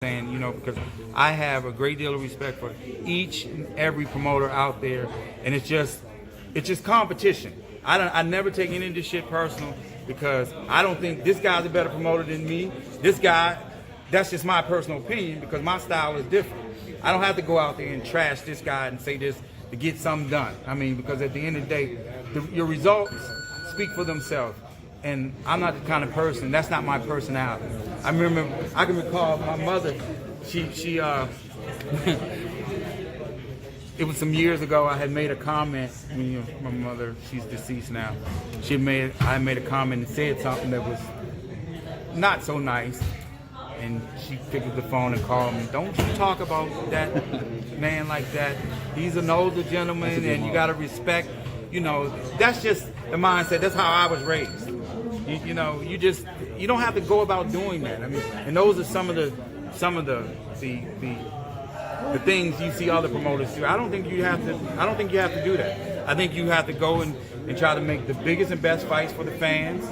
saying, because I have a great deal of respect for each and every promoter out there, and it's just competition. I never take any of this shit personal because I don't think this guy's a better promoter than me. This guy, that's just my personal opinion because my style is different. I don't have to go out there and trash this guy and say this to get something done. I mean, because at the end of the day, your results speak for themselves. And I'm not the kind of person, that's not my personality. I can recall my mother, it was some years ago, I had made a comment, my mother, she's deceased now. I made a comment and said something that was not so nice. And she picked up the phone and called me. Don't you talk about that man like that. He's an older gentleman and you gotta respect, that's just the mindset. That's how I was raised. You don't have to go about doing that. I mean, and those are some of the things you see other promoters do. I don't think you have to do that. I think you have to go and try to make the biggest and best fights for the fans,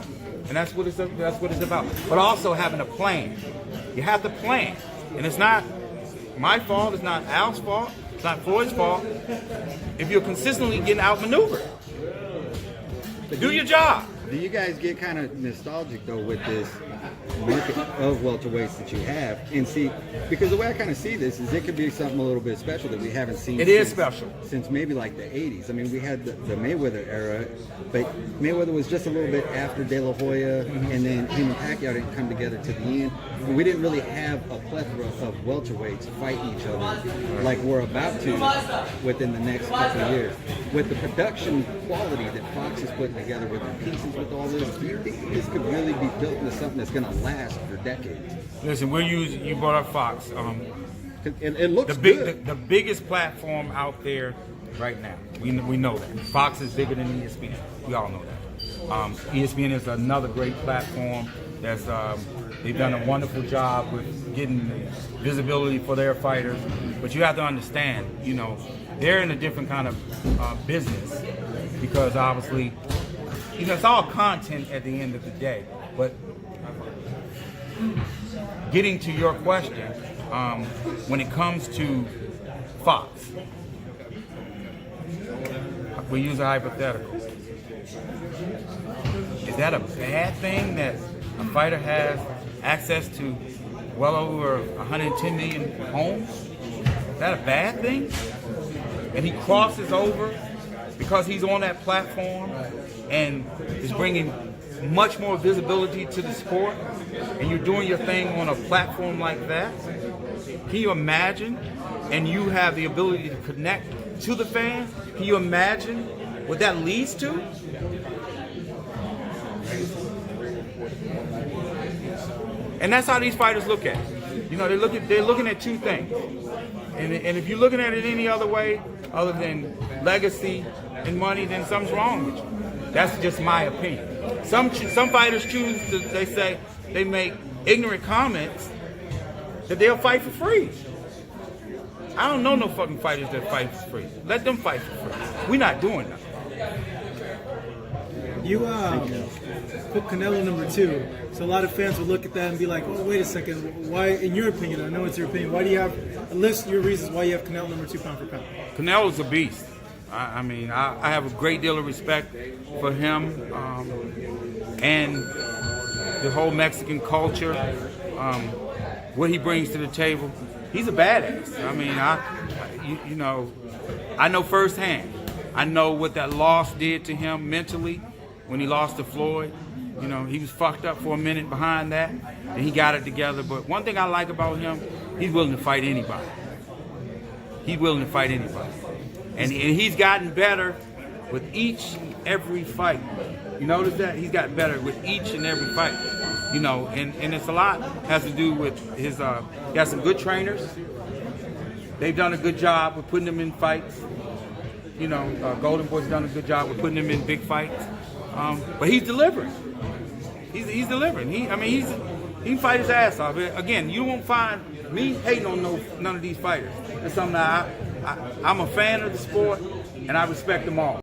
and that's what it's about. But also having a plan. You have to plan, and it's not my fault. It's not Al's fault. It's not Floyd's fault. If you're consistently getting outmaneuvered, do your job. Do you guys get kind of nostalgic though with this market of welterweights that you have, and see, because the way I kind of see this is it could be something a little bit special that we haven't seen. It is special since maybe like the '80s. I mean, we had the Mayweather era, but Mayweather was just a little bit after De La Hoya, and then him and Pacquiao didn't come together to the end. We didn't really have a plethora of welterweights fighting each other like we're about to within the next couple of years. With the production quality that Fox is putting together with the pieces, with all this, do you think this could really be built into something that's going to last for decades? Listen, you brought up Fox. It looks good. The biggest platform out there right now. We know that. Fox is bigger than ESPN. We all know that. ESPN is another great platform. They've done a wonderful job with getting visibility for their fighters. But you have to understand, they're in a different kind of business because obviously, it's all content at the end of the day. But getting to your question, when it comes to Fox, we use a hypothetical. Is that a bad thing that a fighter has access to well over 110 million homes? Is that a bad thing? And he crosses over because he's on that platform and is bringing much more visibility to the sport, and you're doing your thing on a platform like that. Can you imagine? And you have the ability to connect to the fans. Can you imagine what that leads to? And that's how these fighters look at it. They're looking at two things. And if you're looking at it any other way, other than legacy and money, then something's wrong with you. That's just my opinion. Some fighters choose to, they make ignorant comments that they'll fight for free. I don't know no fucking fighters that fight for free. Let them fight for free. We're not doing that. You put Canelo number 2, so a lot of fans will look at that and be like, "Oh, wait a second. Why, in your opinion? I know it's your opinion. Why do you have list your reasons why you have Canelo number 2 pound for pound?" Canelo's a beast. I have a great deal of respect for him and the whole Mexican culture. What he brings to the table, he's a badass. I know firsthand. I know what that loss did to him mentally when he lost to Floyd. He was fucked up for a minute behind that, and he got it together. But one thing I like about him, he's willing to fight anybody. He's willing to fight anybody. And he's gotten better with each and every fight. You notice that? He's gotten better with each and every fight. And it's a lot has to do with his, he has some good trainers. They've done a good job with putting him in fights. Golden Boy's done a good job with putting him in big fights. But he's delivering. He's delivering. He can fight his ass off. Again, you won't find me hating on none of these fighters. It's something that I'm a fan of the sport, and I respect them all.